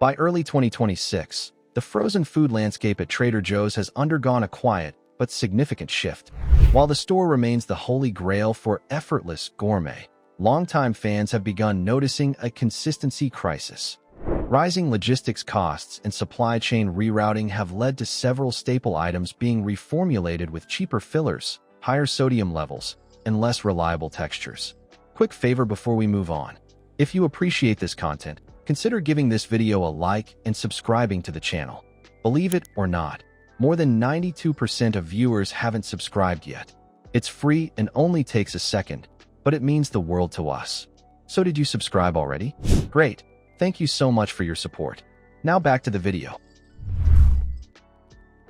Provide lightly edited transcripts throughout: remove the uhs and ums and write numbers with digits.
By early 2026, the frozen food landscape at Trader Joe's has undergone a quiet but significant shift. While the store remains the holy grail for effortless gourmet, longtime fans have begun noticing a consistency crisis. Rising logistics costs and supply chain rerouting have led to several staple items being reformulated with cheaper fillers, higher sodium levels, and less reliable textures. Quick favor before we move on. If you appreciate this content, consider giving this video a like and subscribing to the channel. Believe it or not, more than 92% of viewers haven't subscribed yet. It's free and only takes a second, but it means the world to us. So did you subscribe already? Great! Thank you so much for your support. Now back to the video.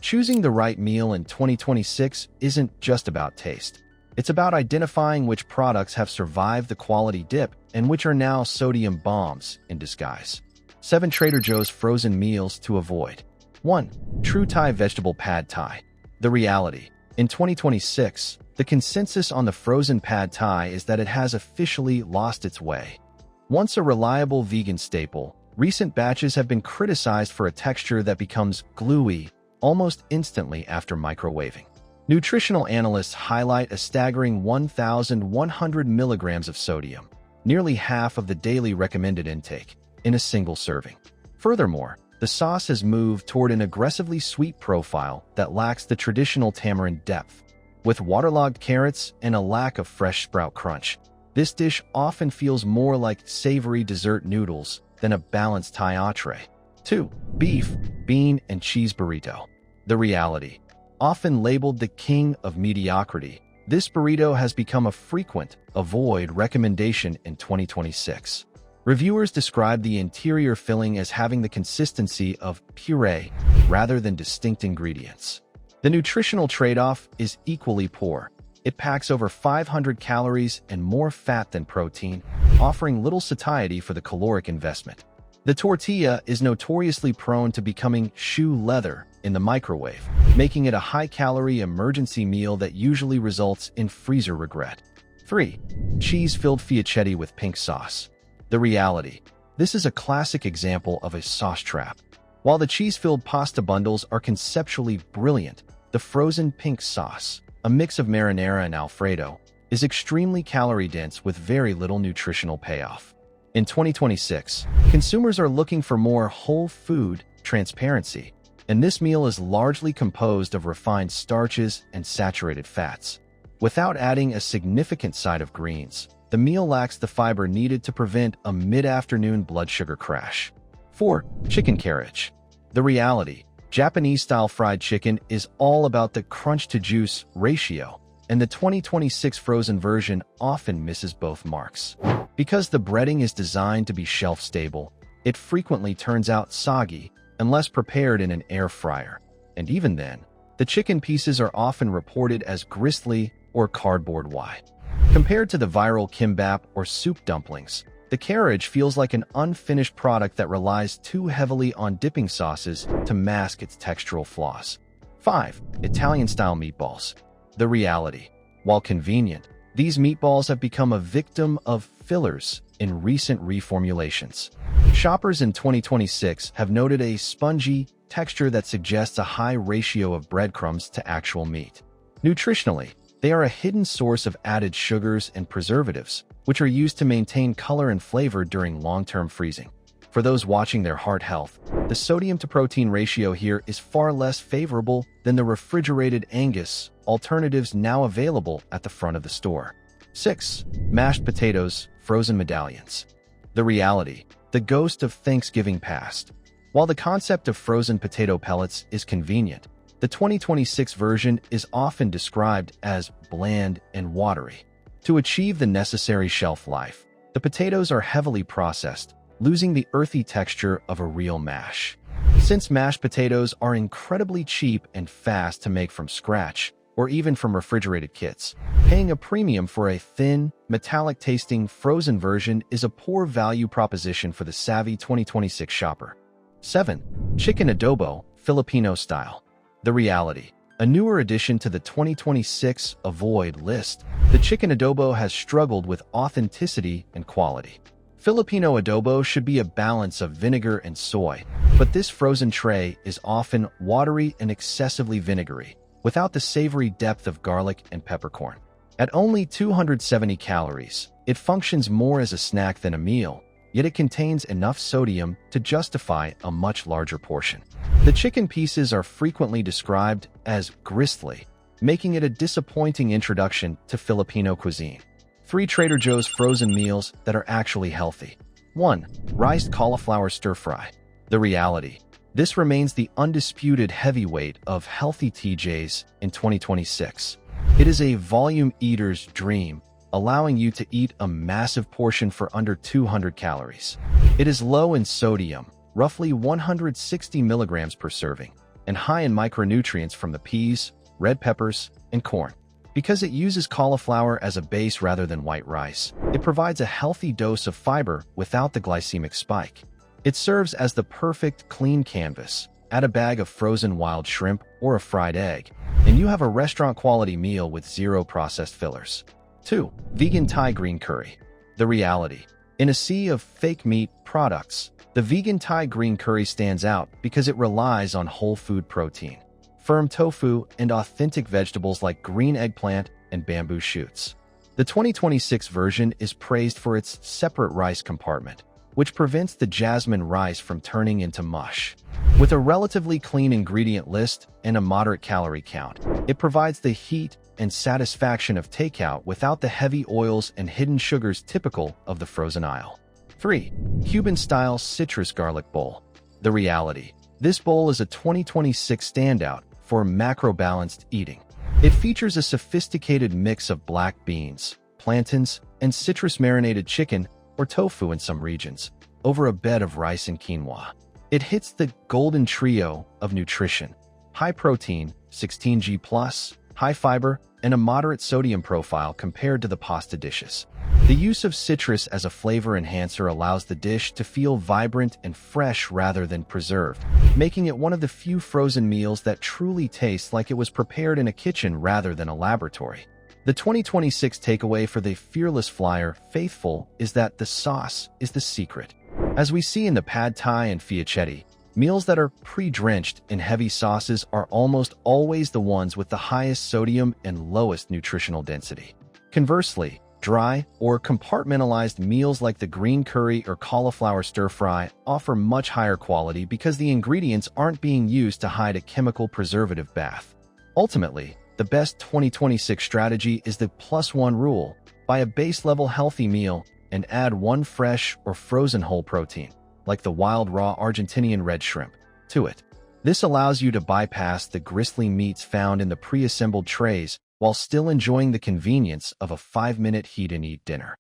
Choosing the right meal in 2026 isn't just about taste. It's about identifying which products have survived the quality dip and which are now sodium bombs in disguise. 7 Trader Joe's frozen meals to avoid. 1. True Thai vegetable pad thai. The reality. In 2026, the consensus on the frozen pad thai is that it has officially lost its way. Once a reliable vegan staple, recent batches have been criticized for a texture that becomes gluey almost instantly after microwaving. Nutritional analysts highlight a staggering 1,100 milligrams of sodium, nearly half of the daily recommended intake, in a single serving. Furthermore, the sauce has moved toward an aggressively sweet profile that lacks the traditional tamarind depth. With waterlogged carrots and a lack of fresh sprout crunch, this dish often feels more like savory dessert noodles than a balanced Thai entree. 2. Beef, bean, and cheese burrito. The reality. Often labeled the king of mediocrity, this burrito has become a frequent avoid recommendation in 2026. Reviewers describe the interior filling as having the consistency of puree rather than distinct ingredients. The nutritional trade-off is equally poor. It packs over 500 calories and more fat than protein, offering little satiety for the caloric investment. The tortilla is notoriously prone to becoming shoe leather in the microwave, making it a high-calorie emergency meal that usually results in freezer regret. 3. Cheese-filled fiachetti with pink sauce. The reality. This is a classic example of a sauce trap. While the cheese-filled pasta bundles are conceptually brilliant, the frozen pink sauce, a mix of marinara and Alfredo, is extremely calorie-dense with very little nutritional payoff. In 2026, consumers are looking for more whole food transparency, and this meal is largely composed of refined starches and saturated fats. Without adding a significant side of greens, the meal lacks the fiber needed to prevent a mid-afternoon blood sugar crash. 4. Chicken carriage. The reality. Japanese-style fried chicken is all about the crunch-to-juice ratio, and the 2026 frozen version often misses both marks. Because the breading is designed to be shelf-stable, it frequently turns out soggy unless prepared in an air fryer. And even then, the chicken pieces are often reported as gristly or cardboard-wide. Compared to the viral kimbap or soup dumplings, the carriage feels like an unfinished product that relies too heavily on dipping sauces to mask its textural flaws. 5. Italian-style meatballs. The reality. While convenient, these meatballs have become a victim of fillers in recent reformulations. Shoppers in 2026 have noted a spongy texture that suggests a high ratio of breadcrumbs to actual meat. Nutritionally, they are a hidden source of added sugars and preservatives, which are used to maintain color and flavor during long-term freezing. For those watching their heart health, the sodium-to-protein ratio here is far less favorable than the refrigerated Angus alternatives now available at the front of the store. 6. Mashed potatoes, frozen medallions. The reality. The ghost of Thanksgiving past. While the concept of frozen potato pellets is convenient, the 2026 version is often described as bland and watery. To achieve the necessary shelf life, the potatoes are heavily processed, losing the earthy texture of a real mash. Since mashed potatoes are incredibly cheap and fast to make from scratch, or even from refrigerated kits, paying a premium for a thin, metallic-tasting frozen version is a poor value proposition for the savvy 2026 shopper. 7. Chicken adobo, Filipino style. The reality. A newer addition to the 2026 Avoid list, the chicken adobo has struggled with authenticity and quality. Filipino adobo should be a balance of vinegar and soy, but this frozen tray is often watery and excessively vinegary, without the savory depth of garlic and peppercorn. At only 270 calories, it functions more as a snack than a meal, yet it contains enough sodium to justify a much larger portion. The chicken pieces are frequently described as gristly, making it a disappointing introduction to Filipino cuisine. 3 Trader Joe's frozen meals that are actually healthy. 1. Riced cauliflower stir-fry. The reality. This remains the undisputed heavyweight of healthy TJs in 2026. It is a volume eater's dream, allowing you to eat a massive portion for under 200 calories. It is low in sodium, roughly 160 milligrams per serving, and high in micronutrients from the peas, red peppers, and corn. Because it uses cauliflower as a base rather than white rice, it provides a healthy dose of fiber without the glycemic spike. It serves as the perfect clean canvas. Add a bag of frozen wild shrimp or a fried egg, and you have a restaurant-quality meal with 0 processed fillers. 2. Vegan Thai green curry. The reality. In a sea of fake meat products, the vegan Thai green curry stands out because it relies on whole food protein, firm tofu, and authentic vegetables like green eggplant and bamboo shoots. The 2026 version is praised for its separate rice compartment, which prevents the jasmine rice from turning into mush. With a relatively clean ingredient list and a moderate calorie count, it provides the heat and satisfaction of takeout without the heavy oils and hidden sugars typical of the frozen aisle. 3. Cuban-style citrus garlic bowl. The reality. This bowl is a 2026 standout for macro-balanced eating. It features a sophisticated mix of black beans, plantains, and citrus-marinated chicken or tofu in some regions, over a bed of rice and quinoa. It hits the golden trio of nutrition: high protein, 16G+, high fiber, and a moderate sodium profile compared to the pasta dishes. The use of citrus as a flavor enhancer allows the dish to feel vibrant and fresh rather than preserved, making it one of the few frozen meals that truly tastes like it was prepared in a kitchen rather than a laboratory. The 2026 takeaway for the fearless flyer faithful is that the sauce is the secret. As we see in the pad thai and fiachetti, meals that are pre-drenched in heavy sauces are almost always the ones with the highest sodium and lowest nutritional density. Conversely, dry or compartmentalized meals like the green curry or cauliflower stir-fry offer much higher quality because the ingredients aren't being used to hide a chemical preservative bath. Ultimately, the best 2026 strategy is the +1 rule: buy a base-level healthy meal and add 1 fresh or frozen whole protein, like the wild raw Argentinian red shrimp, to it. This allows you to bypass the gristly meats found in the pre-assembled trays while still enjoying the convenience of a 5-minute heat-and-eat dinner.